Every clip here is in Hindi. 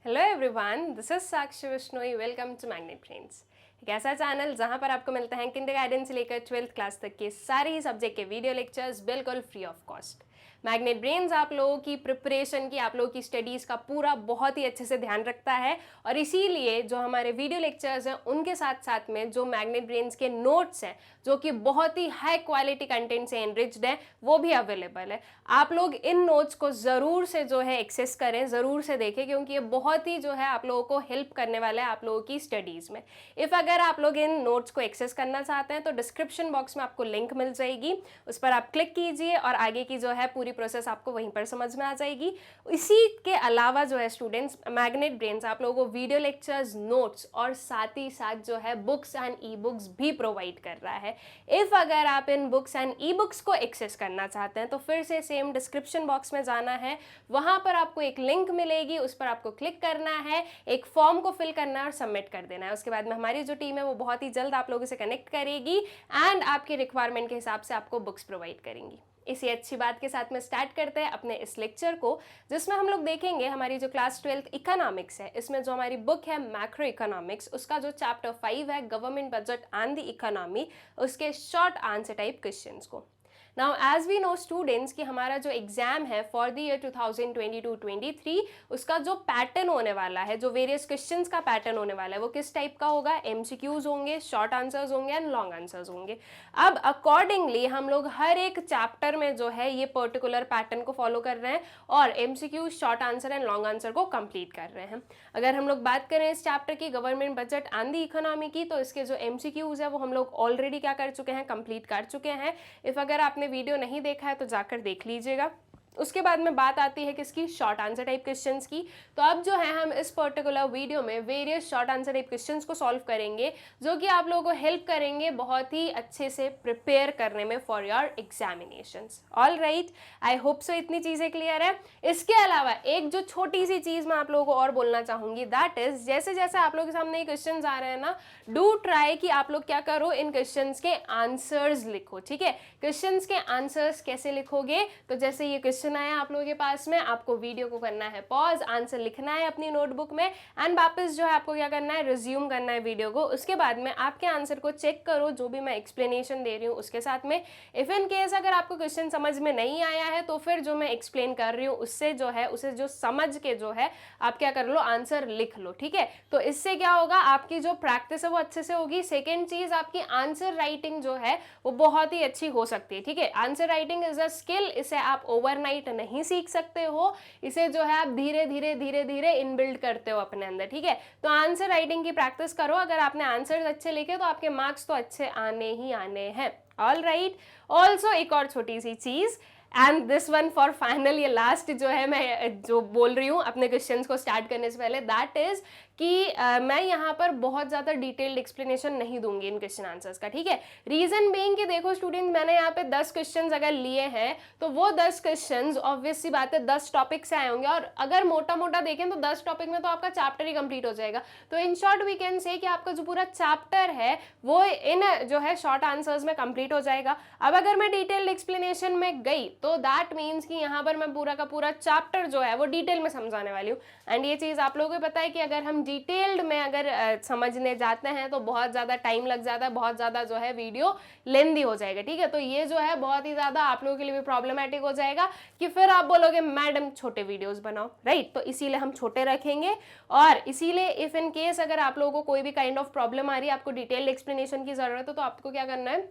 Hello everyone, this is Sakshi Vishnoi. Welcome to Magnet Brains, एक ऐसा चैनल जहां पर आपको मिलता है किंडरगार्टन से लेकर 12th क्लास तक के सारे ही सब्जेक्ट के वीडियो लेक्चर्स बिल्कुल free of cost. Magnet brains आप लोगों की प्रिपरेशन की, आप लोगों की स्टडीज़ का पूरा बहुत ही अच्छे से ध्यान रखता है और इसीलिए जो हमारे वीडियो लेक्चर्स हैं उनके साथ साथ में जो मैग्नेट ब्रेन्स के नोट्स हैं जो कि बहुत ही हाई क्वालिटी कंटेंट से एनरिच्ड है वो भी अवेलेबल है। आप लोग इन नोट्स को ज़रूर से जो है एक्सेस करें, ज़रूर से देखें, क्योंकि ये बहुत ही जो है आप लोगों को हेल्प करने वाला है आप लोगों की स्टडीज़ में। इफ़ अगर आप लोग इन नोट्स को एक्सेस करना चाहते हैं तो डिस्क्रिप्शन बॉक्स में आपको लिंक मिल जाएगी, उस पर आप क्लिक कीजिए और आगे की जो है पूरी प्रोसेस आपको वहीं पर समझ में आ जाएगी। इसी के अलावा जो है स्टूडेंट्स, मैग्नेट ब्रेन्स आप लोगों को वीडियो लेक्चर्स, नोट्स और साथ ही साथ जो है बुक्स एंड ई बुक्स भी प्रोवाइड कर रहा है। इफ़ अगर आप इन बुक्स एंड ई बुक्स को एक्सेस करना चाहते हैं तो फिर से सेम डिस्क्रिप्शन बॉक्स में जाना है, वहाँ पर आपको एक लिंक मिलेगी, उस पर आपको क्लिक करना है, एक फॉर्म को फिल करना है और सबमिट कर देना है। उसके बाद में हमारी जो टीम है वो बहुत ही जल्द आप लोगों से कनेक्ट करेगी एंड आपकी रिक्वायरमेंट के हिसाब से आपको बुक्स प्रोवाइड करेंगी। इसी अच्छी बात के साथ में स्टार्ट करते हैं अपने इस लेक्चर को, जिसमें हम लोग देखेंगे हमारी जो क्लास 12th इकोनॉमिक्स है, इसमें जो हमारी बुक है मैक्रो इकोनॉमिक्स, उसका जो चैप्टर 5 है government budget and the economy, उसके शॉर्ट आंसर टाइप क्वेश्चंस को। Now as we know students कि हमारा जो एग्जाम है फॉर द ईयर 2022-23 उसका जो पैटर्न होने वाला है, जो वेरियस क्वेश्चंस का पैटर्न होने वाला है, वो किस टाइप का होगा? एमसीक्यूज होंगे, शॉर्ट आंसर्स होंगे एंड लॉन्ग आंसर्स होंगे। अब अकॉर्डिंगली हम लोग हर एक चैप्टर में जो है ये पर्टिकुलर पैटर्न को फॉलो कर रहे हैं और MCQs, short answer and long answer को कंप्लीट कर रहे हैं। अगर हम लोग बात करें इस चैप्टर की government budget and the economy की, तो इसके जो एमसीक्यूज है वो हम लोग ऑलरेडी क्या कर चुके हैं? कंप्लीट कर चुके हैं। इफ अगर आपने वीडियो नहीं देखा है तो जाकर देख लीजिएगा। उसके बाद में बात आती है किसकी? शॉर्ट आंसर टाइप क्वेश्चंस की। तो अब जो है हम इस पर्टिकुलर वीडियो में various short answer type questions को सॉल्व करेंगे, जो कि आप लोगों को हेल्प करेंगे बहुत ही अच्छे से प्रिपेयर करने में for your examinations. All right, I hope so इतनी चीज़ें क्लियर है। इसके अलावा एक जो छोटी सी चीज़ मैं आप लोगों को और बोलना चाहूँगी, दैट इज जैसे जैसे आप लोगों के सामने ये क्वेश्चन आ रहे हैं ना, डू ट्राई कि आप लोग क्या करो, इन क्वेश्चन के आंसर्स लिखो। ठीक है, क्वेश्चन के आंसर्स कैसे लिखोगे? तो जैसे ये क्वेश्चन आया आप लोगों के पास में, आपको वीडियो को करना है पॉज, आंसर लिखना है अपनी नोटबुक में एंड वापस जो है आपको क्या करना है? रिज्यूम करना है वीडियो को। उसके बाद में आपके आंसर को चेक करो, जो भी मैं एक्सप्लेनेशन दे रही हूँ उसके साथ में। इफ इन केस अगर आपको क्वेश्चन समझ में नहीं आया है तो फिर जो मैं एक्सप्लेन कर रही हूँ उससे जो है, उसे जो समझ के जो है आप क्या कर लो? आंसर लिख लो। ठीक है, तो इससे क्या होगा? आपकी जो प्रैक्टिस है वो अच्छे से होगी। सेकेंड चीज, आपकी आंसर राइटिंग जो है वो बहुत ही अच्छी हो सकती है। ठीक है, answer writing is a skill, इसे आप ओवरनाइट नहीं सीख सकते हो, इसे जो है आप धीरे धीरे धीरे धीरे इनबिल्ड करते हो अपने अंदर। ठीक है, तो आंसर राइटिंग की प्रैक्टिस करो। अगर आपने आंसर अच्छे लिखे तो आपके मार्क्स तो अच्छे आने ही आने हैं। ऑल राइट, ऑल्सो एक और छोटी सी चीज, and this one for final, ये लास्ट जो है मैं जो बोल रही हूँ अपने क्वेश्चंस को स्टार्ट करने से पहले, दैट इज कि मैं यहाँ पर बहुत ज़्यादा डिटेल्ड एक्सप्लेनेशन नहीं दूंगी इन क्वेश्चन आंसर्स का। ठीक है, रीजन बीइंग कि देखो स्टूडेंट, मैंने यहाँ पे 10 क्वेश्चंस अगर लिए हैं तो वो 10 क्वेश्चंस ऑब्वियस सी बात है 10 टॉपिक से आए होंगे, और अगर मोटा मोटा देखें तो 10 टॉपिक में तो आपका चैप्टर ही कंप्लीट हो जाएगा। तो in short we can say कि आपका जो पूरा चैप्टर है वो इन जो है शॉर्ट आंसर्स में कंप्लीट हो जाएगा। अब अगर मैं डिटेल्ड एक्सप्लेनेशन में गई तो दैट मीन्स कि यहाँ पर मैं पूरा का पूरा चैप्टर जो है वो डिटेल में समझाने वाली हूँ। एंड ये चीज़ आप लोगों को पता है कि अगर हम डिटेल्ड में अगर समझने जाते हैं तो बहुत ज़्यादा टाइम लग जाता है, बहुत ज़्यादा जो है वीडियो लेंदी हो जाएगा। ठीक है, तो ये जो है बहुत ही ज़्यादा आप लोगों के लिए भी प्रॉब्लमेटिक हो जाएगा कि फिर आप बोलोगे मैडम छोटे वीडियोस बनाओ। राइट, तो इसीलिए हम छोटे रखेंगे और इसीलिए इफ़ इन केस अगर आप लोगों को कोई भी काइंड ऑफ प्रॉब्लम आ रही है, आपको डिटेल्ड एक्सप्लेनेशन की ज़रूरत है, तो आपको क्या करना है?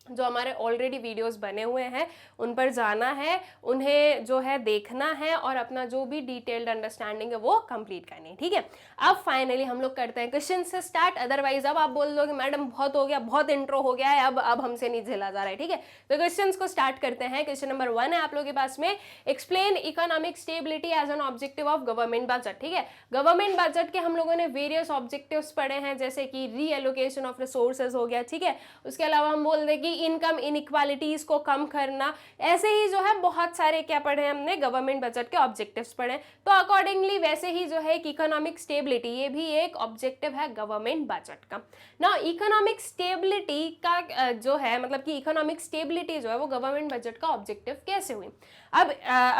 जो हमारे ऑलरेडी वीडियोस बने हुए हैं उन पर जाना है, उन्हें जो है देखना है और अपना जो भी डिटेल्ड अंडरस्टैंडिंग है वो कंप्लीट करनी है। ठीक है, अब फाइनली हम लोग करते हैं क्वेश्चन से स्टार्ट। अदरवाइज अब आप बोल दो कि मैडम बहुत हो गया, बहुत इंट्रो हो गया है, अब हमसे नहीं झेला जा रहा है। ठीक है, तो क्वेश्चन को स्टार्ट करते हैं। क्वेश्चन नंबर 1 है आप लोगों के पास में, explain economic stability as an objective of government budget. ठीक है, गवर्नमेंट बजट के हम लोगों ने वेरियस ऑब्जेक्टिव्स पढ़े हैं, जैसे कि रीएलोकेशन ऑफ रिसोर्सेज हो गया। ठीक है, उसके अलावा हम बोल दें कि इनकम इनइक्वालिटीज को कम करना, ऐसे ही जो है बहुत सारे क्या पढ़े हमने? गवर्नमेंट बजट के ऑब्जेक्टिव्स पढ़े। तो अकॉर्डिंगली वैसे ही जो है इकोनॉमिक स्टेबिलिटी, ये भी एक ऑब्जेक्टिव है गवर्नमेंट बजट का। ना इकोनॉमिक स्टेबिलिटी का जो है मतलब कि इकोनॉमिक स्टेबिलिटी जो है वो गवर्नमेंट बजट का ऑब्जेक्टिव कैसे हुई? अब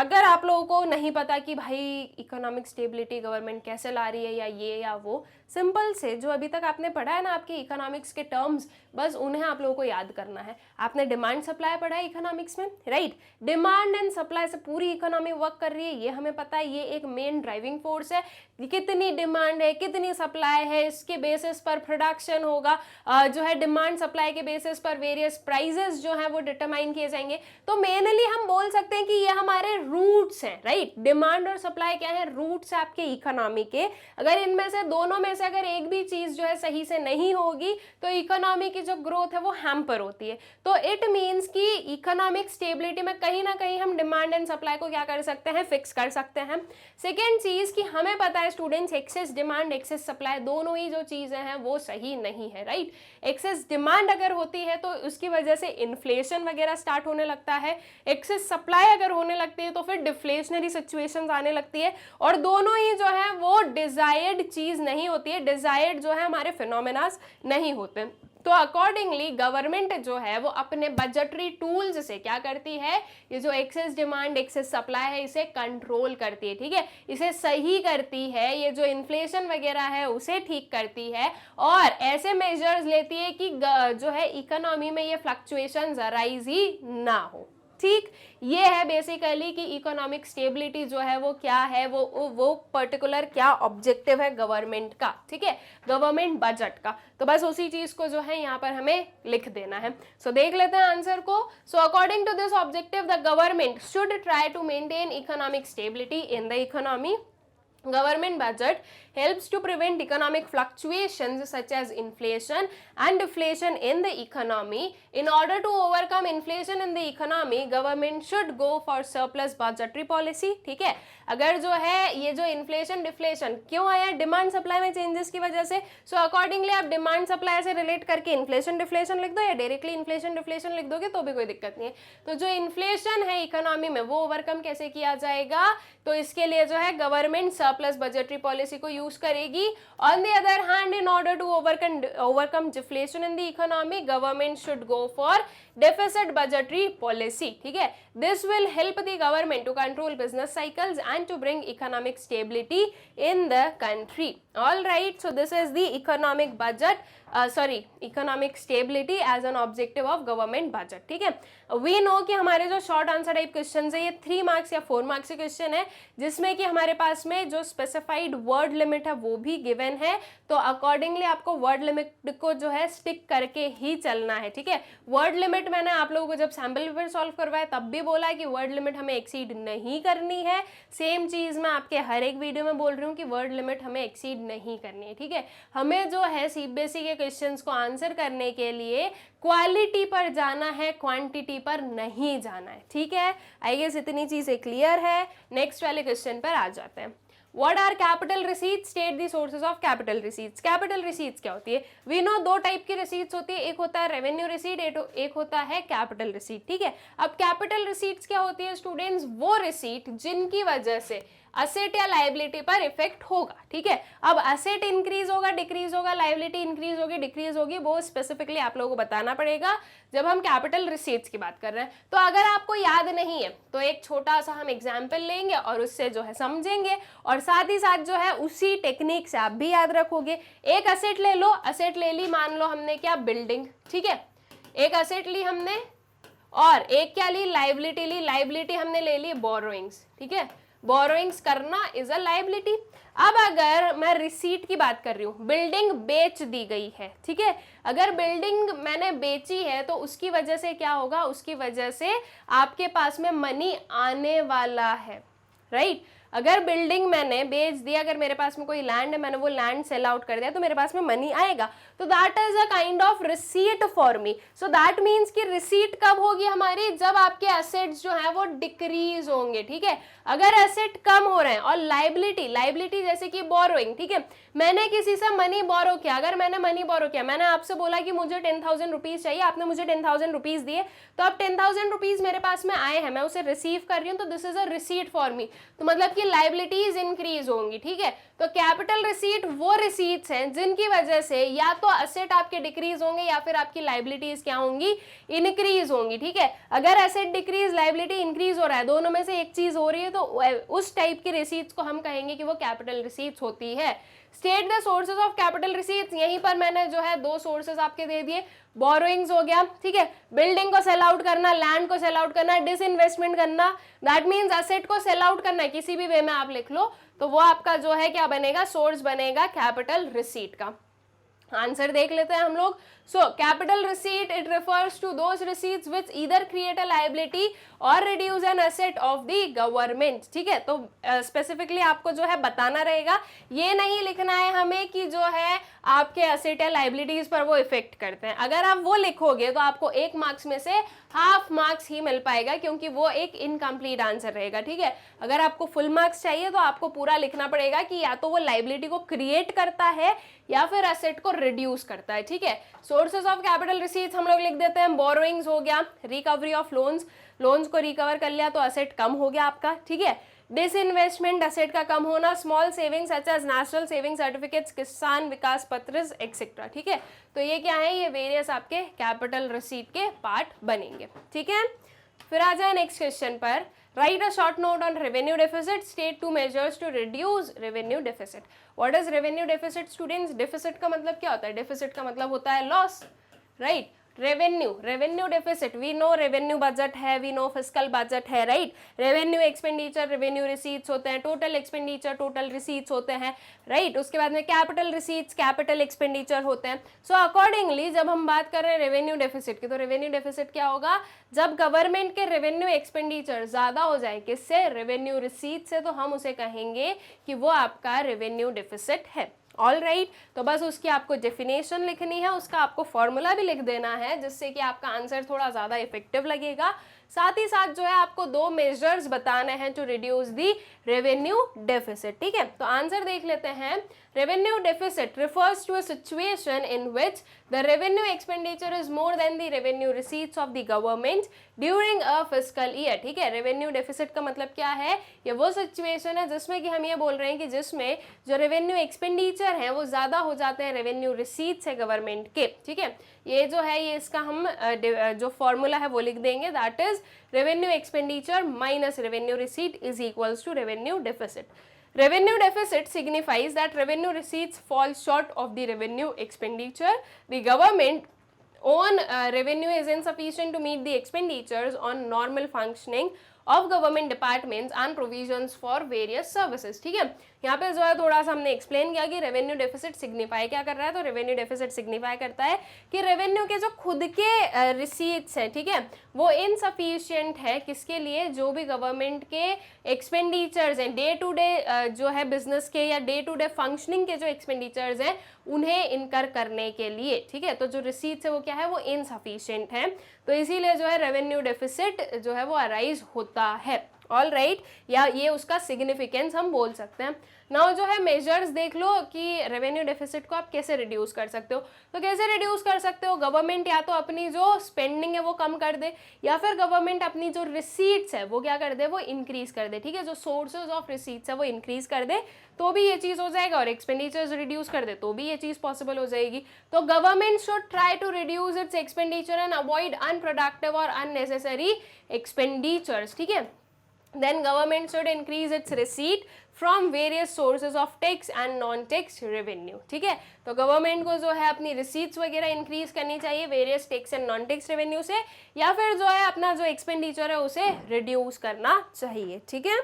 अगर आप लोगों को नहीं पता कि भाई इकोनॉमिक स्टेबिलिटी गवर्नमेंट कैसे ला रही है या ये या वो, सिंपल से जो अभी तक आपने पढ़ा है ना आपके इकोनॉमिक्स के टर्म्स, बस उन्हें आप लोगों को याद करना है। आपने डिमांड सप्लाई पढ़ा है इकोनॉमिक्स में, राइट? डिमांड एंड सप्लाई से पूरी इकोनॉमी वर्क कर रही है, ये हमें पता है। ये एक मेन ड्राइविंग फोर्स है, कितनी डिमांड है कितनी सप्लाई है, इसके बेसिस पर प्रोडक्शन होगा, जो है डिमांड सप्लाई के बेसिस पर वेरियस प्राइजेस जो है वो डिटरमाइन किए जाएंगे। तो मेनली हम बोल सकते हैं कि ये हमारे रूट्स हैं, राइट? डिमांड और सप्लाई क्या है? रूट्स है आपके इकोनॉमी के। अगर इनमें से दोनों में से अगर एक भी चीज जो है सही से नहीं होगी तो इकोनॉमी की जो ग्रोथ है वो हैम्पर होती है। तो इट मीन्स कि इकोनॉमिक स्टेबिलिटी में कहीं ना कहीं हम डिमांड एंड सप्लाई को क्या कर सकते हैं? फिक्स कर सकते हैं। सेकेंड चीज कि हमें पता है students, excess demand excess supply दोनों ही जो चीजें हैं वो सही नहीं है, राइट? एक्सेस डिमांड अगर होती है तो उसकी वजह से इन्फ्लेशन वगैरह स्टार्ट होने लगता है, एक्सेस सप्लाई अगर होने लगती है तो फिर डिफ्लेशनरी सिचुएशंस आने लगती है, और दोनों ही जो है वो डिजायर्ड चीज नहीं होती है, डिजायर्ड जो है हमारे फिनोमेनास नहीं होते। तो अकॉर्डिंगली गवर्नमेंट जो है वो अपने बजटरी टूल्स से क्या करती है? ये जो एक्सेस डिमांड एक्सेस सप्लाई है इसे कंट्रोल करती है, ठीक है? इसे सही करती है, ये जो इन्फ्लेशन वगैरह है उसे ठीक करती है, और ऐसे मेजर्स लेती है कि जो है इकोनॉमी में ये फ्लक्चुएशंस अराइज ही ना हो, ठीक? ये है बेसिकली कि इकोनॉमिक स्टेबिलिटी जो है वो क्या है, वो पर्टिकुलर क्या ऑब्जेक्टिव है गवर्नमेंट का, ठीक है? गवर्नमेंट बजट का। तो बस उसी चीज को जो है यहाँ पर हमें लिख देना है। सो देख लेते हैं आंसर को। So according to this objective the government should try to maintain economic stability in the economy. Government budget helps to prevent economic fluctuations such as inflation and deflation in the economy. In order to overcome inflation in the economy, government should go for surplus budgetary policy. ठीक है? अगर जो है ये जो इन्फ्लेशन डिफ्लेशन क्यों आया? डिमांड सप्लाई में चेंजेस की वजह से। सो अकॉर्डिंगली आप डिमांड सप्लाई से रिलेट करके इन्फ्लेशन डिफ्लेशन लिख दो या डायरेक्टली इन्फ्लेशन डिफ्लेशन लिख दोगे तो भी कोई दिक्कत नहीं है। तो जो इन्फ्लेशन है इकोनॉमी में वो ओवरकम कैसे किया जाएगा? तो इसके लिए जो है गवर्नमेंट सरप्लस बजटरी पॉलिसी को यूज करेगी। On the other hand, in order to overcome deflation in the economy, government should go for deficit budgetary policy, ठीक है? This will help the government to control business cycles and to bring economic stability in the country. All right, so this is the economic budget, economic stability as an objective of government budget. ठीक है? We know कि हमारे जो शॉर्ट आंसर टाइप क्वेश्चन है ये 3 मार्क्स या 4 मार्क्स के क्वेश्चन है, जिसमें कि हमारे पास में जो स्पेसिफाइड वर्ड लिमिट है वो भी गिवन है। तो अकॉर्डिंगली आपको वर्ड लिमिट को जो है स्टिक करके ही चलना है, ठीक है? वर्ड लिमिट मैंने आप लोगों को जब सैम्पल पेपर सॉल्व करवाया तब भी बोला है कि वर्ड लिमिट हमें एक्सीड नहीं करनी है। सेम चीज मैं आपके हर एक वीडियो में बोल रही हूँ कि वर्ड लिमिट हमें एक्सीड नहीं करनी है, ठीक है? हमें जो है सीबीएसई के क्वेश्चंस को आंसर करने के लिए क्वालिटी पर जाना है, क्वांटिटी पर नहीं जाना है, ठीक है? आई गेस इतनी चीजें क्लियर है। नेक्स्ट वाले क्वेश्चन पर आ जाते हैं। What are capital receipts? State the sources of capital receipts. Capital receipts क्या होती है? We know 2 टाइप की receipts होती है, एक होता है रेवेन्यू रिसीट, एक होता है कैपिटल रिसीट, ठीक है? अब कैपिटल रिसीट्स क्या होती है स्टूडेंट्स? वो रिसीट जिनकी वजह से असेट या लाइबिलिटी पर इफेक्ट होगा, ठीक है? अब असेट इंक्रीज होगा डिक्रीज होगा, लाइबिलिटी इंक्रीज होगी डिक्रीज होगी, वो स्पेसिफिकली आप लोगों को बताना पड़ेगा जब हम कैपिटल रिसीट्स की बात कर रहे हैं। तो अगर आपको याद नहीं है तो एक छोटा सा हम एग्जाम्पल लेंगे और उससे जो है समझेंगे, और साथ ही साथ जो है उसी टेक्निक से आप भी याद रखोगे। एक असेट ले लो, असेट ले ली, मान लो हमने क्या, बिल्डिंग, ठीक है? एक असेट ली हमने, और एक क्या ली, लाइबिलिटी ली। लाइबिलिटी हमने ले ली बोरोइंग्स, ठीक है? बोरोइंग्स करना इज अ लाइबिलिटी। अब अगर मैं रिसीट की बात कर रही हूँ, बिल्डिंग बेच दी गई है, ठीक है? अगर बिल्डिंग मैंने बेची है तो उसकी वजह से क्या होगा? उसकी वजह से आपके पास में मनी आने वाला है, राइट? अगर बिल्डिंग मैंने बेच दिया, अगर मेरे पास में कोई लैंड है, मैंने वो लैंड सेल आउट कर दिया तो मेरे पास में मनी आएगा। तो that is a kind of receipt for me. So that means कि रिसीट कब होगी हमारी? जब आपके एसेट्स जो है वो डिक्रीज होंगे, ठीक है? अगर एसेट कम हो रहे हैं, और लाइबिलिटी जैसे कि बोरोइंग, ठीक है? मैंने किसी से मनी बोरो किया, अगर मैंने मनी बोरो किया, मैंने आपसे बोला कि मुझे 10,000 रुपीज चाहिए, आपने मुझे 10,000 रुपीज दिए, तो अब 10,000 रुपीज मेरे पास में आए हैं, मैं उसे रिसीव कर रही हूँ, तो this is a receipt for me. तो मतलब कि लाइबिलिटीज इंक्रीज होंगी, ठीक है? तो कैपिटल रिसीट वो रिसीट्स हैं जिनकी वजह से या तो असेट आपके डिक्रीज होंगे या फिर आपकी लाइबिलिटीज क्या होंगी, इंक्रीज होंगी, ठीक है। अगर एसेट डिक्रीज, लाइबिलिटी इंक्रीज हो रहा है, दोनों में से एक चीज हो रही है, तो उस टाइप की रिसीट्स को हम कहेंगे कि वो कैपिटल रिसीट्स होती है। State the sources of capital receipts, यहीं पर मैंने जो है दो सोर्सेज आपके दे दिए। बोरोइंग्स हो गया, ठीक है, बिल्डिंग को सेल आउट करना, लैंड को सेल आउट करना, डिसइन्वेस्टमेंट करना, दैट मीन्स एसेट को सेल आउट करना है, किसी भी वे में आप लिख लो, तो वो आपका जो है क्या बनेगा, सोर्स बनेगा कैपिटल रिसीट का। आंसर देख लेते हैं हम लोग। So capital receipt it refers to those receipts which either create a liability और reduce an asset of the government, ठीक है। तो स्पेसिफिकली आपको जो है बताना रहेगा, ये नहीं लिखना है हमें कि जो है आपके एसेट या लायबिलिटीज पर वो इफेक्ट करते हैं। अगर आप वो लिखोगे तो आपको 1 मार्क्स में से हाफ मार्क्स ही मिल पाएगा, क्योंकि वो एक इनकम्प्लीट आंसर रहेगा, ठीक है। अगर आपको फुल मार्क्स चाहिए तो आपको पूरा लिखना पड़ेगा कि या तो वो लायबिलिटी को क्रिएट करता है या फिर एसेट को रिड्यूस करता है, ठीक है। सोर्सेज ऑफ कैपिटल रिसीट्स हम लोग लिख देते हैं, बोरोइंग्स हो गया, रिकवरी ऑफ लोन्स, लोन्स को रिकवर कर लिया तो एसेट कम हो गया आपका, ठीक है। डिसइन्वेस्टमेंट, एसेट का कम होना, small savings such as national saving certificates, Kisan Vikas पत्र एक्सेट्रा, ठीक है। तो ये क्या है, ये वेरियस आपके कैपिटल रिसीट के पार्ट बनेंगे, ठीक है। फिर आ जाए नेक्स्ट क्वेश्चन पर। Write a short note on revenue deficit, state 2 measures to reduce revenue deficit. What is revenue deficit students? Deficit का मतलब क्या होता है? डेफिसिट का मतलब होता है loss, right. Revenue deficit, we know revenue budget है, वी नो फिस्कल बजट है, right. Revenue expenditure, revenue receipts होते हैं, टोटल एक्सपेंडिचर, टोटल रिसीट्स होते हैं, राइट। उसके बाद में कैपिटल रिसीट्स, कैपिटल एक्सपेंडिचर होते हैं। सो अकॉर्डिंगली जब हम बात कर रहे हैं रेवेन्यू डेफिसिट की, तो रेवेन्यू डेफिसिट क्या होगा, जब गवर्नमेंट के रेवेन्यू एक्सपेंडिचर ज्यादा हो जाए, किससे, रेवेन्यू रिसीट से, तो हम उसे कहेंगे कि वो आपका रेवेन्यू डेफिसिट है। ऑल राइट, तो बस उसकी आपको डेफिनेशन लिखनी है, उसका आपको फॉर्मूला भी लिख देना है, जिससे कि आपका आंसर थोड़ा ज्यादा इफेक्टिव लगेगा। साथ ही साथ जो है आपको 2 मेजर्स बताने हैं to reduce the revenue deficit, ठीक है। तो आंसर देख लेते हैं। Revenue deficit refers to a situation in which the revenue expenditure is more than the revenue receipts of the government during a fiscal year, ठीक है। रेवेन्यू डेफिसिट का मतलब क्या है, ये वो सिचुएशन है जिसमें कि हम ये बोल रहे हैं कि जिसमें जो रेवेन्यू एक्सपेंडिचर है वो ज्यादा हो जाते हैं रेवेन्यू रिसीट्स है गवर्नमेंट के, ठीक है। ये जो है ये इसका हम जो फॉर्मूला है वो लिख देंगे, that is revenue expenditure minus revenue receipt is equals to revenue deficit. Revenue deficit signifies that revenue receipts fall short of the revenue expenditure. The government own revenue is insufficient to meet the expenditures on normal functioning of government departments and provisions for various services, ठीक है। यहाँ पे जो है थोड़ा सा हमने एक्सप्लेन किया कि रेवेन्यू डेफिसिट सिग्निफाई क्या कर रहा है, तो रेवेन्यू डेफिसिट सिग्निफाई करता है कि रेवेन्यू के जो खुद के रिसीट्स हैं, ठीक है, वो इनसफिशिएंट है, किसके लिए, जो भी गवर्नमेंट के एक्सपेंडिचर्स हैं, डे टू डे जो है बिजनेस के या डे टू डे फंक्शनिंग के जो एक्सपेंडिचर्स हैं उन्हें इनकर करने के लिए, ठीक है। तो जो रिसीट्स है वो क्या है, वो इनसफिशिएंट है, तो इसीलिए जो है रेवेन्यू डेफिसिट जो है वो अराइज होता है। ऑल राइट, या ये उसका सिग्निफिकेंस हम बोल सकते हैं। नाउ जो है मेजर्स देख लो कि रेवेन्यू डेफिसिट को आप कैसे रिड्यूस कर सकते हो। तो कैसे रिड्यूस कर सकते हो, गवर्नमेंट या तो अपनी जो स्पेंडिंग है वो कम कर दे, या फिर गवर्नमेंट अपनी जो रिसीट्स है वो क्या कर दे, वो इंक्रीज कर दे, ठीक है। जो सोर्सेज ऑफ रिसीट्स है वो इंक्रीज कर दे तो भी ये चीज हो जाएगा, और एक्सपेंडिचर्स रिड्यूस कर दे तो भी ये चीज पॉसिबल हो जाएगी। तो government should try to reduce its expenditure and avoid unproductive और अननेसेसरी एक्सपेंडिचर्स, ठीक है। Then government should increase its receipt from various sources of tax and non-tax revenue, ठीक है। तो गवर्नमेंट को जो है अपनी रिसीट्स वगैरह इंक्रीज करनी चाहिए various tax and non tax revenue से, या फिर जो है अपना जो एक्सपेंडिचर है उसे रिड्यूस करना चाहिए, ठीक है।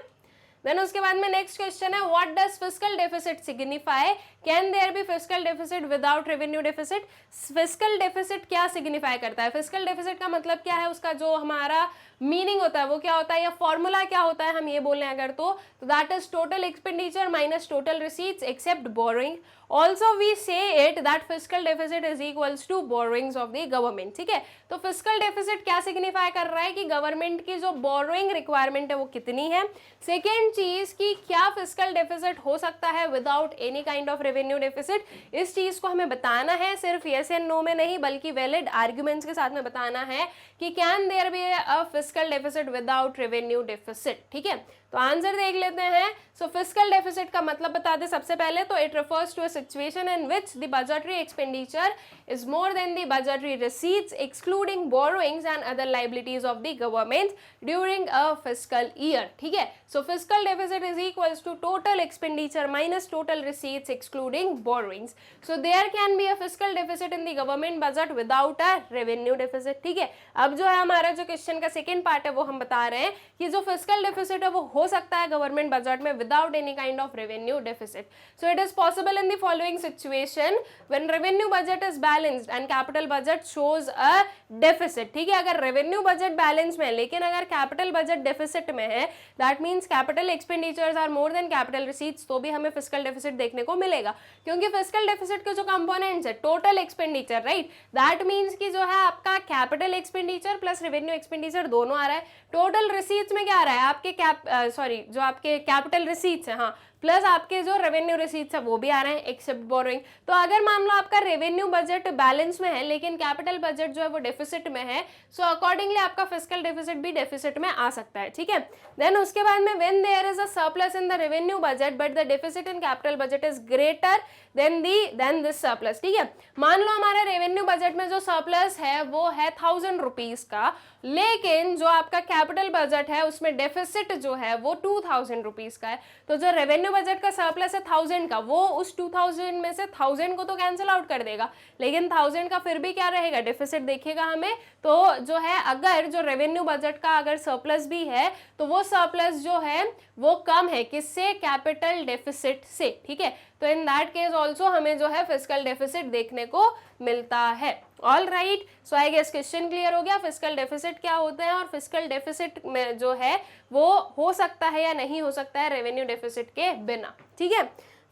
देन उसके बाद में नेक्स्ट क्वेश्चन है, what does fiscal deficit signify, can there be fiscal deficit without revenue deficit. Fiscal deficit क्या सिग्निफाई करता है, फिस्कल डेफिसिट का मतलब क्या है, उसका जो हमारा मीनिंग होता है वो क्या होता है, या फॉर्मूला क्या होता है, हम ये बोल रहे हैं अगर तो that is total expenditure minus total receipts except borrowing. Also we say it that fiscal deficit is equals to borrowings of the government, ठीक है। तो फिस्कल डेफिसिट क्या सिग्निफाई कर रहा है कि गवर्नमेंट की जो बोरोइंग रिक्वायरमेंट है वो कितनी है। सेकेंड चीज की क्या फिस्कल डेफिसिट हो सकता है without any kind of revenue deficit, इस चीज को हमें बताना है, सिर्फ यस एंड नो में नहीं बल्कि वैलिड आर्ग्यूमेंट्स के साथ में बताना है कि can there be a fiscal deficit without revenue deficit, ठीक है। तो तो आंसर देख लेते हैं। सो फिस्कल डेफिसिट का मतलब बता दें सबसे पहले तो it refers to a situation in which the budgetary expenditure is more than the budgetary receipts excluding borrowings and other liabilities of the government during a fiscal year, ठीक है। So fiscal deficit is equals to total expenditure minus total receipts excluding borrowings. So there can be a fiscal deficit in the government budget without a revenue deficit, ठीक है। अब जो है हमारा जो क्वेश्चन का सेकेंड पार्ट है वो हम बता रहे हैं कि जो फिस्कल डेफिसिट है वो हो सकता है गवर्नमेंट बजट में without any kind of revenue deficit. So it is possible in the following situation when revenue budget is balanced and capital budget shows a deficit, ठीक है। अगर revenue budget balance में है लेकिन अगर capital budget deficit में है, that means capital expenditures are more than capital receipts, तो भी हमें fiscal deficit देखने को मिलेगा, क्योंकि fiscal deficit के जो components है total expenditure, right, that means कि जो है आपका capital expenditure plus revenue expenditure दोनों आ रहा है। total receipts में क्या आ रहा है आपके जो आपके capital receipts है, हाँ, प्लस आपके जो रेवेन्यू रिसीट्स है वो भी आ रहे हैं एक्सेप्ट बोरोइंग। तो अगर मान लो आपका रेवेन्यू बजट बैलेंस में है लेकिन कैपिटल बजट जो है वो डेफिसिट में है, सो अकॉर्डिंगली आपका फिस्कल डेफिसिट भी डेफिसिट में आ सकता है, ठीक है। देन उसके बाद में when there is a surplus in the revenue budget but the deficit in capital budget is greater than this surplus, ठीक है। मान लो हमारे रेवेन्यू बजट में जो सरप्लस है वो है 1000 रुपीज का, लेकिन जो आपका कैपिटल बजट है उसमें डेफिसिट जो है वो 2000 रुपीज का है, तो जो रेवेन्यू बजट का सरप्लस है 1000 का, वो उस 2000 में से 1000 को तो कैंसिल आउट कर देगा, लेकिन 1000 का फिर भी क्या रहेगा, डेफिसिट देखेगा हमें। तो जो है अगर जो रेवेन्यू बजट का अगर सरप्लस भी है तो वो सरप्लस जो है वो कम है किससे, कैपिटल डेफिसिट से, ठीक है। तो इन दैट केस ऑल्सो हमें जो है फिस्कल डेफिसिट देखने को मिलता है। All right, so I guess question clear हो गया फिस्कल डेफिसिट क्या होते हैं और फिस्कल डेफिसिट में जो है वो हो सकता है या नहीं हो सकता है रेवेन्यू डेफिसिट के बिना, ठीक है।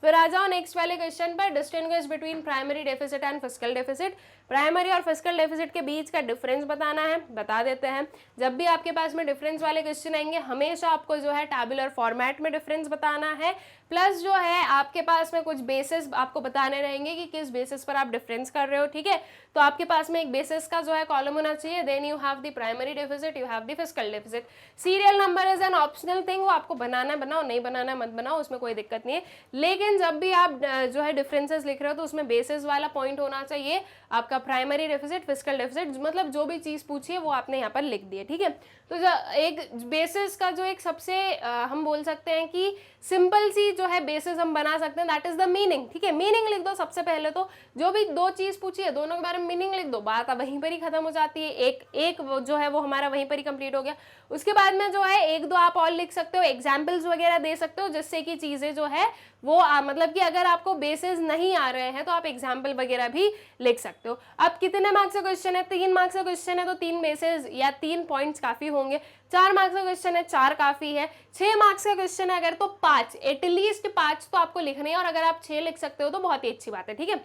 फिर आ जाओ नेक्स्ट वाले क्वेश्चन पर, distinguish between primary deficit and fiscal deficit. Primary और फिस्कल डेफिसिट के बीच का डिफरेंस बताना है, बता देते हैं। जब भी आपके पास में डिफरेंस वाले क्वेश्चन आएंगे हमेशा आपको जो है टैबुलर फॉर्मेट में डिफरेंस बताना है, प्लस जो है आपके पास में कुछ बेसिस आपको बताने रहेंगे कि किस बेसिस पर आप डिफरेंस कर रहे हो, ठीक है। तो आपके पास में एक बेसिस का जो है कॉलम होना चाहिए, then you have the primary deficit, you have the fiscal deficit. Serial number is an optional thing, वो आपको बनाना बनाओ, नहीं बनाना मत बनाओ, उसमें कोई दिक्कत नहीं है, लेकिन जब भी आप जो है डिफरेंसेस लिख रहे हो तो उसमें बेसिस वाला पॉइंट होना चाहिए आपका प्राइमरी डेफिसिट, फिस्कल डेफिसिट, मतलब जो भी चीज पूछी है वो आपने यहाँ पर लिख दी है, ठीक है। तो जो एक बेसिस का जो एक सबसे हम बोल सकते हैं कि सिंपल सी जो है बेसिस हम बना सकते हैं, दैट इज द मीनिंग, ठीक है। मीनिंग लिख दो सबसे पहले, तो जो भी दो चीज पूछी है दोनों के बारे में मीनिंग लिख दो, बात अब वहीं पर ही खत्म हो जाती है, एक जो है वो हमारा वहीं पर ही कंप्लीट हो गया। उसके बाद में जो है एक दो आप और लिख सकते हो, एग्जाम्पल्स वगैरह दे सकते हो, जिससे कि चीजें जो है वो मतलब कि अगर आपको बेसिस नहीं आ रहे हैं तो आप एग्जाम्पल वगैरह भी लिख सकते हो। अब कितने मार्क्स का क्वेश्चन है, 3 मार्क्स का क्वेश्चन है तो 3 बेसिस या 3 पॉइंट्स काफी होंगे। 4 मार्क्स का क्वेश्चन है 4 काफी है। 6 मार्क्स का क्वेश्चन है अगर तो 5, एटलीस्ट 5 तो आपको लिखने हैं, और अगर आप 6 लिख सकते हो तो बहुत ही अच्छी बात है, ठीक है।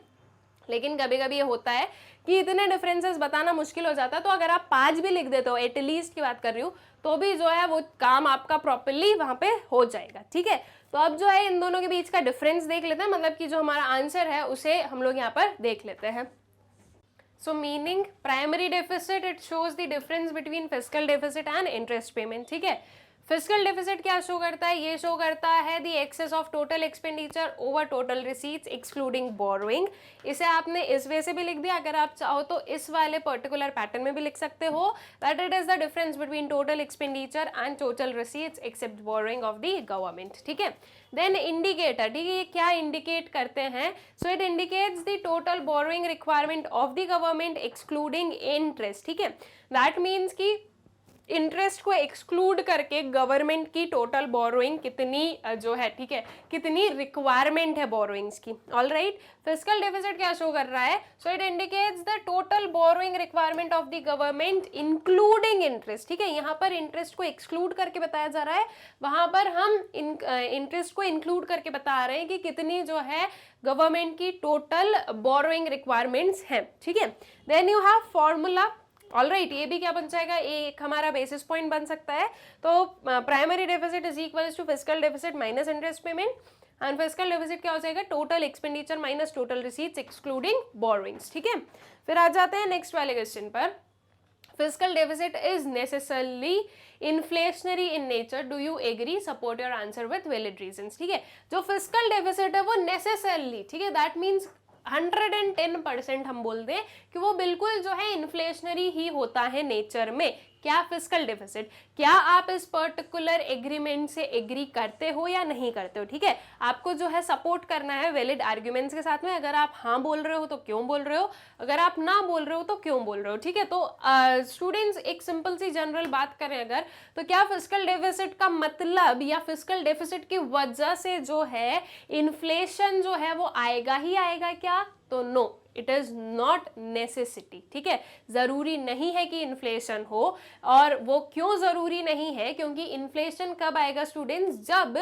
लेकिन कभी कभी ये होता है कि इतने डिफरेंसेस बताना मुश्किल हो जाता है, तो अगर आप 5 भी लिख देते हो, एटलीस्ट की बात कर रही हूँ, तो भी जो है वो काम आपका प्रॉपरली वहां पे हो जाएगा, ठीक है। तो अब जो है इन दोनों के बीच का डिफरेंस देख लेते हैं, मतलब कि जो हमारा आंसर है उसे हम लोग यहाँ पर देख लेते हैं। सो meaning primary deficit, it shows the difference between fiscal deficit and interest payment, ठीक है। फिस्कल डेफिसिट क्या शो करता है, ये शो करता है the excess of total expenditure over total receipts excluding borrowing. इसे आपने इस वे से भी लिख दिया, अगर आप चाहो तो इस वाले पर्टिकुलर पैटर्न में भी लिख सकते हो, that it is the difference between total expenditure and total receipts except borrowing of the government, ठीक है। देन इंडिकेटर, ठीक है, ये क्या इंडिकेट करते हैं, so it indicates the total borrowing requirement of the government excluding interest, ठीक है। दैट मीन्स की इंटरेस्ट को एक्सक्लूड करके गवर्नमेंट की टोटल बोरोइंग कितनी जो है, ठीक है, कितनी रिक्वायरमेंट है बोरोइंग्स की। ऑल राइट, फिस्कल डेफिसिट क्या शो कर रहा है, so it indicates the total borrowing requirement of the government including interest, ठीक है। यहाँ पर इंटरेस्ट को एक्सक्लूड करके बताया जा रहा है, वहां पर हम इंटरेस्ट को इंक्लूड करके बता रहे हैं कि कितनी जो है गवर्नमेंट की टोटल बोरोइंग रिक्वायरमेंट्स हैं, ठीक है। Then you have formula, all right, ये भी क्या बन जाएगा, एक हमारा बेसिस पॉइंट बन सकता है। तो primary deficit is equals to fiscal deficit minus interest payment, and fiscal deficit क्या हो जाएगा, total expenditure minus total receipts excluding borrowings, ठीक है। फिर आ जाते हैं नेक्स्ट वाले क्वेश्चन पर। fiscal deficit is necessarily inflationary in nature. Do you agree? Support your answer with valid reasons. ठीक है, जो fiscal deficit है वो necessarily, ठीक है, that means 110% हम बोल दें कि वो बिल्कुल जो है इन्फ्लेशनरी ही होता है नेचर में। क्या फिस्कल डेफिसिट, क्या आप इस पर्टिकुलर एग्रीमेंट से एग्री करते हो या नहीं करते हो? ठीक है, आपको जो है सपोर्ट करना है वैलिड आर्ग्यूमेंट्स के साथ में। अगर आप हाँ बोल रहे हो तो क्यों बोल रहे हो, अगर आप ना बोल रहे हो तो क्यों बोल रहे हो। ठीक है, तो स्टूडेंट्स एक सिंपल सी जनरल बात करें अगर, तो क्या फिस्कल डेफिसिट का मतलब या फिस्कल डेफिसिट की वजह से जो है इन्फ्लेशन जो है वो आएगा ही आएगा क्या? तो no, it is not necessity. ठीक है, जरूरी नहीं है कि इन्फ्लेशन हो। और वो क्यों जरूरी नहीं है? क्योंकि इन्फ्लेशन कब आएगा स्टूडेंट्स? जब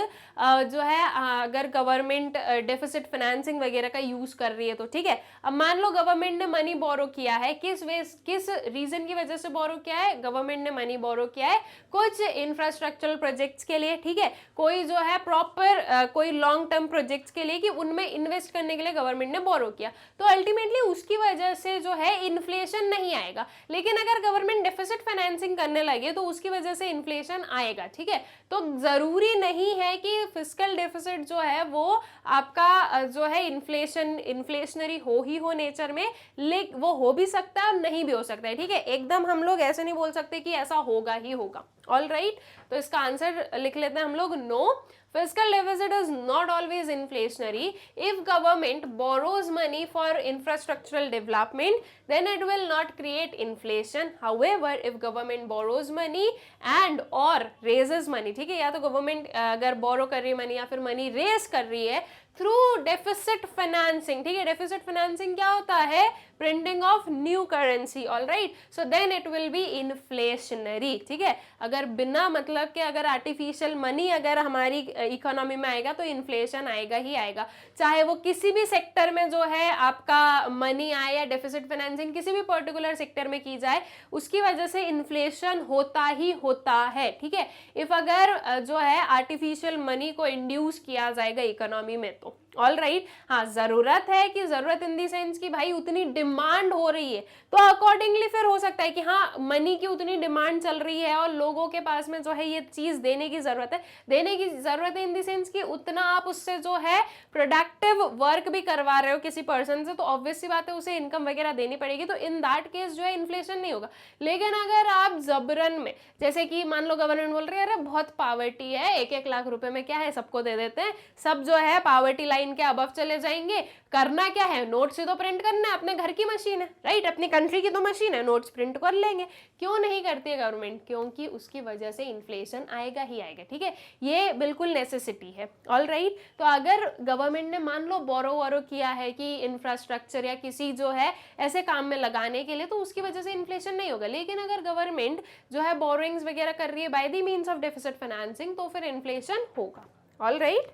जो है अगर गवर्नमेंट डेफिसिट फाइनेंसिंग वगैरह का यूज कर रही है तो। ठीक है, अब मान लो गवर्नमेंट ने मनी बोरो किया है, किस रीजन की वजह से बोरो किया है? गवर्नमेंट ने मनी बोरो किया है कुछ इंफ्रास्ट्रक्चरल प्रोजेक्ट्स के लिए। ठीक है, कोई जो है प्रॉपर कोई लॉन्ग टर्म प्रोजेक्ट्स के लिए कि उनमें इन्वेस्ट करने के लिए गवर्नमेंट ने बोरो किया, तो अल्टीमेटली उसकी वजह से जो है इन्फ्लेशन नहीं आएगा। लेकिन अगर गवर्नमेंट डेफिसिट फाइनेंसिंग करने लगे तो उसकी वजह से इन्फ्लेशन आएगा। ठीक है, तो जरूरी नहीं है कि फिस्कल डेफिसिट जो है वो आपका जो है इन्फ्लेशनरी हो नेचर में, लेकिन वो हो भी सकता है और नहीं भी हो सकता है। ठीक है, एकदम हम लोग ऐसे नहीं बोल सकते कि ऐसा होगा ही होगा। ऑल राइट, तो इसका आंसर लिख लेते हैं हम लोग, no, fiscal deficit is not always inflationary. If government borrows money for infrastructural development, then it will not create inflation. However, if government borrows money and or raises money, ठीक है, या तो गवर्नमेंट अगर borrow कर रही है money या फिर money raise कर रही है थ्रू डेफिसिट फाइनेंसिंग। ठीक है, डेफिसिट फाइनेंसिंग क्या होता है? Printing of new currency. All right, so then it will be inflationary. ठीक है, अगर बिना मतलब के अगर आर्टिफिशियल मनी अगर हमारी इकोनॉमी में आएगा तो इन्फ्लेशन आएगा ही आएगा। चाहे वो किसी भी सेक्टर में जो है आपका मनी आए या डेफिसिट फाइनेंसिंग किसी भी पर्टिकुलर सेक्टर में की जाए, उसकी वजह से इन्फ्लेशन होता ही होता है। ठीक है, इफ अगर जो है आर्टिफिशियल मनी को इंड्यूस किया जाएगा इकोनॉमी में तो। ऑल राइट, हाँ, जरूरत है कि जरूरत इन दी सेंस की भाई उतनी डिमांड हो रही है तो अकॉर्डिंगली फिर हो सकता है कि हाँ मनी की उतनी डिमांड चल रही है और लोगों के पास में जो है ये चीज देने की जरूरत है इन दी सेंस कि उतना आप उससे जो है प्रोडक्टिव वर्क भी करवा रहे हो किसी पर्सन से, तो ऑब्वियस सी बात है उसे इनकम वगैरह देनी पड़ेगी, तो इन दैट केस जो है इन्फ्लेशन नहीं होगा। लेकिन अगर आप जबरन में, जैसे कि मान लो गवर्नमेंट बोल रही है अरे बहुत पावर्टी है, 1-1 लाख रुपए में क्या है सबको दे देते हैं, सब जो है पावर्टी लाइन के अबव चले जाएंगे, करना क्या है, नोट्स ही तो प्रिंट करना है, अपने घर की मशीन है, राइट, अपनी कंट्री की तो मशीन है, नोट्स प्रिंट कर लेंगे। क्यों नहीं करती है गवर्नमेंट? क्योंकि उसकी वजह से इन्फ्लेशन आएगा ही आएगा। ठीक है, ये बिल्कुल नेसेसिटी है। ऑल राइट, तो अगर गवर्नमेंट ने मान लो बोरो किया है कि इंफ्रास्ट्रक्चर या किसी जो है ऐसे काम में लगाने के लिए, तो उसकी वजह से इन्फ्लेशन नहीं होगा। लेकिन अगर गवर्नमेंट जो है बोरोइंग्स वगैरह कर रही है by the means of deficit financing, तो फिर इन्फ्लेशन होगा। ऑल राइट,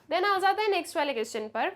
देन आ जाते हैं नेक्स्ट वाले क्वेश्चन पर।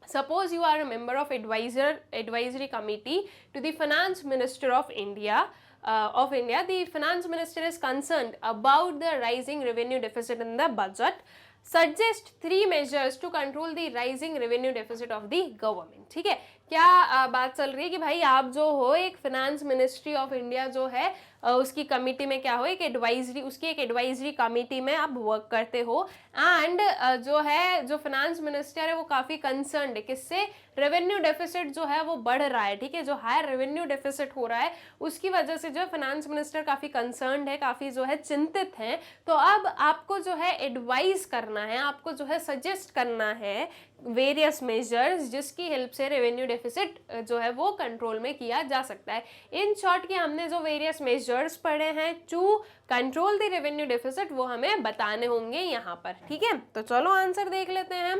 Suppose you are a member of advisory committee to the finance minister of India. The finance minister is concerned about the rising revenue deficit in the budget. Suggest 3 measures to control the rising revenue deficit of the government. ठीक है, क्या बात चल रही है कि भाई आप जो हो एक फिनेंस मिनिस्ट्री ऑफ इंडिया जो है उसकी कमिटी में क्या हो, एक एडवाइजरी कमिटी में आप वर्क करते हो, एंड जो फाइनेंस मिनिस्टर है वो काफ़ी कंसर्न्ड है किससे? रेवेन्यू डेफिसिट जो है वो बढ़ रहा है। ठीक है, जो हायर रेवेन्यू डेफिसिट हो रहा है उसकी वजह से जो है फाइनेंस मिनिस्टर काफ़ी कंसर्न्ड है, काफ़ी जो है चिंतित है। तो अब आपको जो है एडवाइज करना है, आपको जो है सजेस्ट करना है वेरियस मेजर्स जिसकी हेल्प से रेवेन्यू डेफिसिट जो है वो कंट्रोल में किया जा सकता है। इन शॉर्ट के हमने जो वेरियस मेजर्स पढ़े हैं to control the revenue deficit वो हमें बताने होंगे यहाँ पर। ठीक है, तो चलो आंसर देख लेते हैं।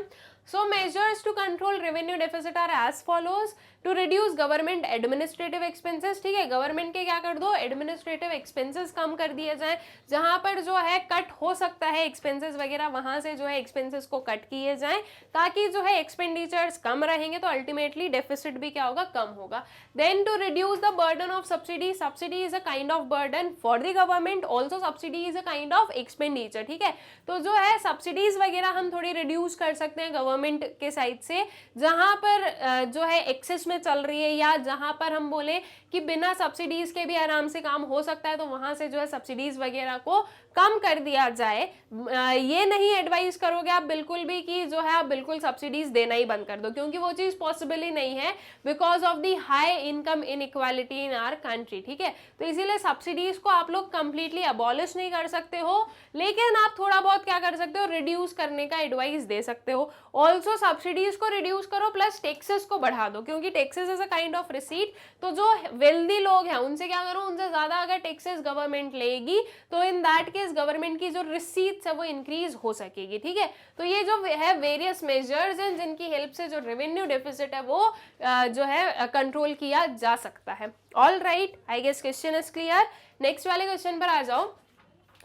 So measures to control revenue deficit are as follows. To reduce government administrative expenses, ठीक है, गवर्नमेंट के क्या कर दो, एडमिनिस्ट्रेटिव एक्सपेंसेस कम कर दिए जाए, जहां पर जो है कट हो सकता है एक्सपेंसेस वगैरह वहां से जो है एक्सपेंसेस को कट किए जाएं, ताकि जो है एक्सपेंडिचर्स कम रहेंगे तो अल्टीमेटली डेफिसिट भी क्या होगा, कम होगा। Then to reduce the burden of subsidy, subsidy is a kind of burden for the government, also subsidy is a kind of expenditure. ठीक है, तो जो है सब्सिडीज वगैरह हम थोड़ी रिड्यूस कर सकते हैं गवर्नमेंट गवर्नमेंट के साइड से, जहां पर जो है एक्सेस में चल रही है, या जहां पर हम बोले कि बिना सब्सिडीज के भी आराम से काम हो सकता है, तो वहां से जो है सब्सिडीज वगैरह को कम कर दिया जाए। ये नहीं एडवाइस करोगे आप बिल्कुल भी कि जो है आप बिल्कुल सब्सिडीज देना ही बंद कर दो, क्योंकि वो चीज पॉसिबल ही नहीं है because of the high income inequality in our country, ठीक है। तो इसीलिए सब्सिडीज को आप लोग कंप्लीटली अबॉलिश नहीं कर सकते हो, लेकिन आप थोड़ा बहुत क्या कर सकते हो, रिड्यूस करने का एडवाइस दे सकते हो। ऑल्सो सब्सिडीज को रिड्यूस करो प्लस टैक्सेस को बढ़ा दो, क्योंकि taxes is a kind of receipt. तो जो वेल्दी लोग हैं उनसे क्या करो, उनसे ज्यादा अगर टैक्सेस गवर्नमेंट लेगी तो इन दैट केस गवर्नमेंट की जो रिसीट्स है वो इंक्रीज हो सकेगी, ठीक है। तो ये जो है वेरियस मेजर्स हैं जिनकी हेल्प से जो रेवेन्यू डेफिसिट है वो जो है कंट्रोल किया जा सकता है। All right, I guess question is clear. Next वाले क्वेश्चन पर आ जाओ।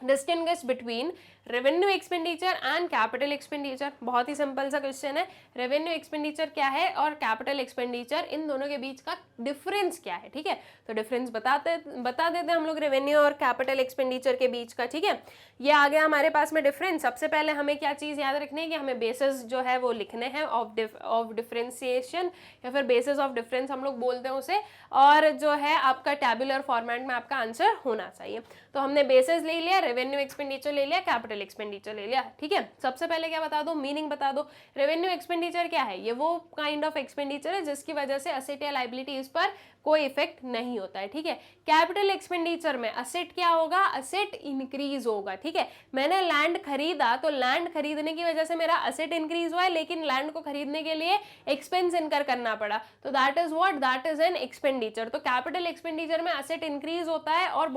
Distinguish between revenue expenditure and capital expenditure. बहुत ही सिंपल सा क्वेश्चन है, रेवेन्यू एक्सपेंडिचर क्या है और कैपिटल एक्सपेंडिचर, इन दोनों के बीच का डिफरेंस क्या है, ठीक है। तो डिफरेंस बता देते हैं हम लोग रेवेन्यू और कैपिटल एक्सपेंडिचर के बीच का, ठीक है। ये आ गया हमारे पास में डिफरेंस। सबसे पहले हमें क्या चीज याद रखनी है कि हमें बेसिस जो है वो लिखने हैं ऑफ डिफरेंशिएशन, या फिर बेसिस ऑफ डिफरेंस हम लोग बोलते हैं उसे, और जो है आपका टैबुलर फॉर्मेट में आपका आंसर होना चाहिए। तो हमने बेसिस ले लिया, रेवेन्यू एक्सपेंडिचर ले लिया, कैपिटल एक्सपेंडिचर ले लिया, ठीक है। सबसे पहले क्या बता दो, मीनिंग बता दो। रेवेन्यू एक्सपेंडिचर क्या है, ये वो काइंड ऑफ एक्सपेंडिचर है जिसकी वजह से असेट या लायबिलिटीज पर कोई इफेक्ट नहीं होता है, ठीक है। कैपिटल एक्सपेंडिचर में असेट क्या होगा, असेट इंक्रीज होगा, ठीक है। मैंने लैंड खरीदा तो लैंड खरीदने की वजह से मेरा असेट इंक्रीज हुआ है, लेकिन लैंड को खरीदने के लिए एक्सपेंस इनकर करना पड़ा, तो that is what, that is an expenditure. तो कैपिटल एक्सपेंडिचर में असेट इंक्रीज होता है और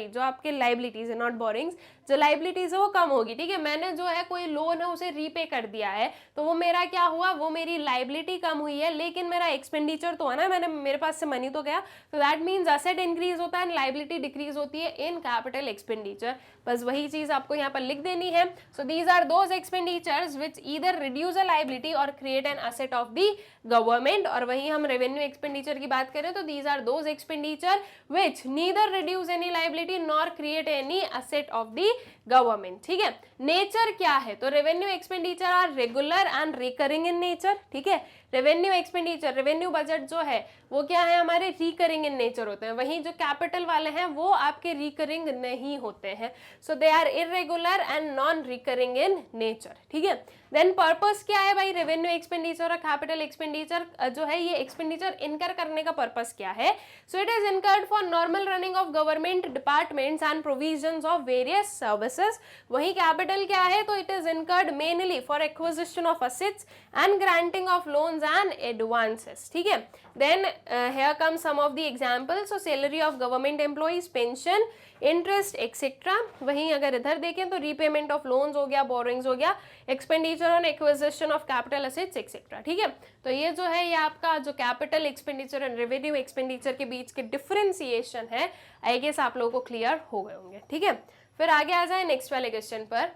जो आपके लायबिलिटीज है, नॉट बोरिंग्स, जो लायबिलिटीज है वो कम होगी, ठीक है। मैंने जो है कोई लोन है उसे रीपे कर दिया है, तो वो मेरा क्या हुआ, वो मेरी लायबिलिटी कम हुई है, लेकिन मेरा एक्सपेंडिचर तो है ना, मेरे पास से मनी तो गया। तो दैट मीन्स असेट इंक्रीज होता है, लायबिलिटी डिक्रीज होती है इन कैपिटल एक्सपेंडिचर। बस वही चीज आपको यहाँ पर लिख देनी है। So these are those expenditures which either reduce a liability और create an asset of the government. और वही हम रेवेन्यू एक्सपेंडिचर की बात करें तो these are those expenditure which neither reduce any liability nor create any asset of the government, ठीक है। नेचर क्या है, तो revenue expenditure are regular and recurring in nature, ठीक है। रेवेन्यू एक्सपेंडिचर, रेवेन्यू बजट जो है वो क्या है, हमारे रिकरिंग इन नेचर होते हैं। वहीं जो कैपिटल वाले हैं वो आपके रिकरिंग नहीं होते हैं, so they are irregular and non recurring in nature, ठीक है। देन पर्पस क्या है भाई, रेवेन्यू एक्सपेंडिचर और कैपिटल एक्सपेंडिचर जो है ये एक्सपेंडिचर इनकर करने का पर्पस क्या है, so it is incurred for normal running of government departments and provisions of various services. वहीं कैपिटल क्या है, तो it is incurred mainly for acquisition of assets and granting of loans and advances, ठीक है। Then here comes some of the examples, so salary of government employees, pension, interest etcetera. वहीं अगर इधर देखें तो रीपेमेंट ऑफ लोन्स हो गया, बोरिंग्स हो गया, expenditure on acquisition of capital assets etcetera, ठीक है। तो ये जो है ये आपका जो capital expenditure and revenue expenditure के बीच के डिफरेंशिएशन है, आई गेस आप लोगों को क्लियर हो गए होंगे, ठीक है। फिर आगे आ जाए नेक्स्ट वाले क्वेश्चन पर।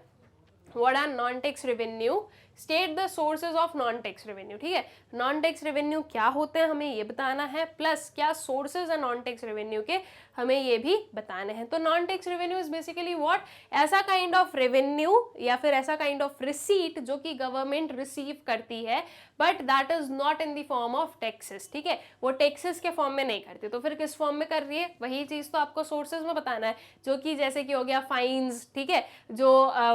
What are non tax revenue, state the sources of non tax revenue, ठीक है। नॉन टैक्स रेवेन्यू क्या होते हैं हमें ये बताना है, प्लस क्या सोर्सेज है नॉन टैक्स रेवेन्यू के हमें ये भी बताने हैं। तो non tax revenue is basically what, ऐसा काइंड ऑफ रेवेन्यू या फिर ऐसा काइंड ऑफ रिसीट जो कि गवर्नमेंट रिसीव करती है, but that is not in the form of taxes, ठीक है। वो टैक्सेस के फॉर्म में नहीं करती, तो फिर किस फॉर्म में कर रही है, वही चीज तो आपको सोर्सेज में बताना है, जो कि जैसे कि हो गया फाइन्स, ठीक है, जो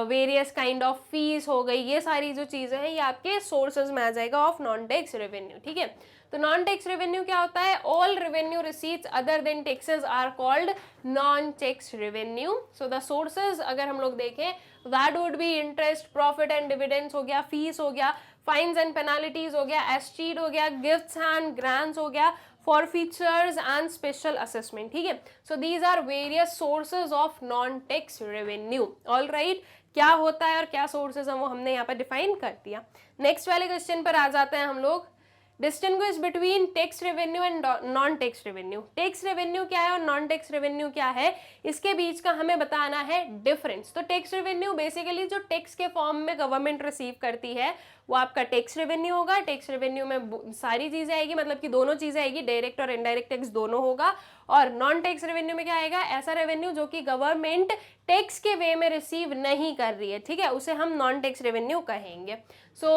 वेरियस काइंड ऑफ फीस हो गई, ये सारी जो चीजें हैं ये आपके सोर्सेज में आ जाएगा ऑफ नॉन टैक्स रेवेन्यू, ठीक है। तो नॉन टैक्स रेवेन्यू क्या होता है, all revenue receipts other than taxes are called non tax revenue. So the sources अगर हम लोग देखें that would be interest, profit and dividends हो गया, फीस हो गया, फाइन्स एंड पेनाल्टीज हो गया, एस्टीड हो गया, गिफ्ट्स एंड ग्रांट्स हो गया, forfeitures and special assessment, ठीक है। so these are various sources of non tax revenue, all right। क्या होता है और क्या सोर्सेज हैं वो हमने यहाँ पर डिफाइन कर दिया। नेक्स्ट वाले क्वेश्चन पर आ जाते हैं हम लोग। Distinguish between tax revenue and non tax revenue. Tax revenue क्या है और नॉन टैक्स रेवेन्यू क्या है, इसके बीच का हमें बताना है डिफरेंस। तो टैक्स रेवेन्यू बेसिकली जो टैक्स के फॉर्म में गवर्नमेंट रिसीव करती है वो आपका टैक्स रेवेन्यू होगा। टैक्स रेवेन्यू में सारी चीजें आएगी, मतलब कि दोनों चीजें आएगी, डायरेक्ट और इनडायरेक्ट टैक्स दोनों होगा। और नॉन टैक्स रेवेन्यू में क्या आएगा, ऐसा रेवेन्यू जो कि गवर्नमेंट टैक्स के वे में रिसीव नहीं कर रही है, ठीक है, उसे हम नॉन टैक्स रेवेन्यू कहेंगे। सो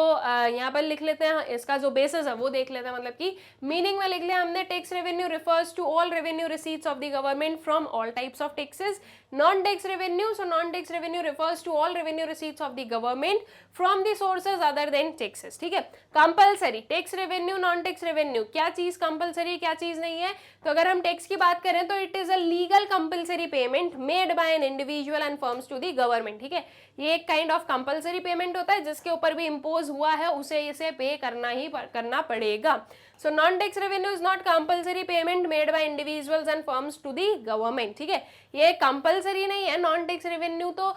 यहाँ पर लिख लेते हैं, इसका जो बेसिस है वो देख लेते हैं, मतलब कि मीनिंग में लिख लिया हमने, tax revenue refers to all revenue receipts of the government from all types of taxes. Non tax revenue, so non tax revenue refers to all revenue receipts of the government from the sources other than taxes, ठीक है। Compulsory tax revenue, non tax revenue, क्या चीज कंपलसरी क्या चीज नहीं है, तो अगर हम टैक्स की बात करें तो it is a legal compulsory payment made by an individual and firms to the government, ठीक है। ये एक काइंड ऑफ कंपलसरी पेमेंट होता है, जिसके ऊपर भी इम्पोज हुआ है उसे इसे पे करना पड़ेगा। So non tax revenue is not compulsory payment made by individuals and firms to the government, ठीक है। ये कंपलसरी नहीं है। नॉन टैक्स रेवेन्यू तो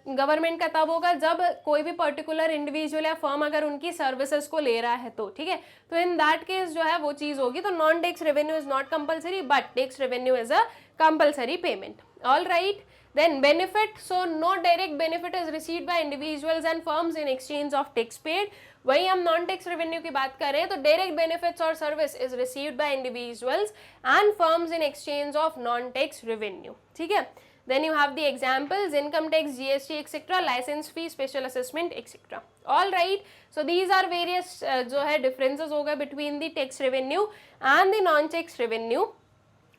गवर्नमेंट का तब होगा जब कोई भी पर्टिकुलर इंडिविजुअल या फर्म अगर उनकी सर्विसेज को ले रहा है तो, ठीक है। तो इन दैट केस जो है वो चीज होगी। तो non tax revenue is not compulsory but tax revenue is a compulsory payment. All right, then benefit, so no direct benefit is received by individuals and firms in exchange of tax paid. वही हम नॉन टैक्स रेवेन्यू की बात कर रहे हैं तो डायरेक्ट बेनिफिट्स और service is received by individuals and firms in exchange of non tax revenue, ठीक है। Then you have the examples, income tax, GST, etc., license fee, special assessment, etc. All right, so these are various जो है differences हो गए between the tax revenue and the non tax revenue।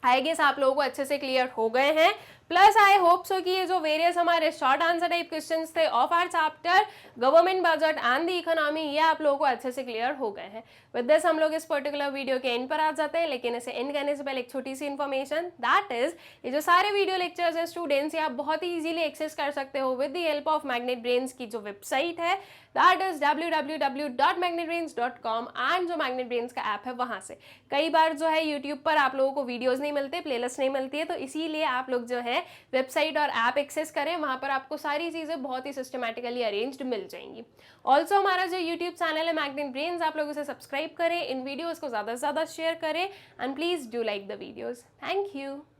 I guess आप लोगों को अच्छे से क्लियर हो गए हैं। प्लस आई होप सो कि ये जो वेरियस हमारे शॉर्ट आंसर टाइप क्वेश्चंस थे of our chapter government budget and the economy, ये आप लोगों को अच्छे से क्लियर हो गए हैं। विद दिस हम लोग इस पर्टिकुलर वीडियो के एंड पर आ जाते हैं, लेकिन इसे एंड करने से पहले एक छोटी सी इन्फॉर्मेशन, दैट इज ये जो सारे वीडियो लेक्चर्स है स्टूडेंट्स, ये आप बहुत ही इजीली एक्सेस कर सकते हो with the help of magnet brains की जो वेबसाइट है, दैट इज www.magnetbrains.com, एंड जो मैग्नेट ब्रेन्स का ऐप है वहां से। कई बार जो है यूट्यूब पर आप लोगों को वीडियोस नहीं मिलते, प्लेलिस्ट नहीं मिलती है, तो इसीलिए आप लोग जो है वेबसाइट और ऐप एक्सेस करें, वहां पर आपको सारी चीजें बहुत ही सिस्टमैटिकली अरेंज्ड मिल जाएंगी। ऑल्सो हमारा जो यूट्यूब चैनल है मैग्नेट ब्रेन्स, आप लोग उसे सब्सक्राइब करें, इन वीडियोस को ज्यादा से ज्यादा शेयर करें, and please do like the videos. Thank you.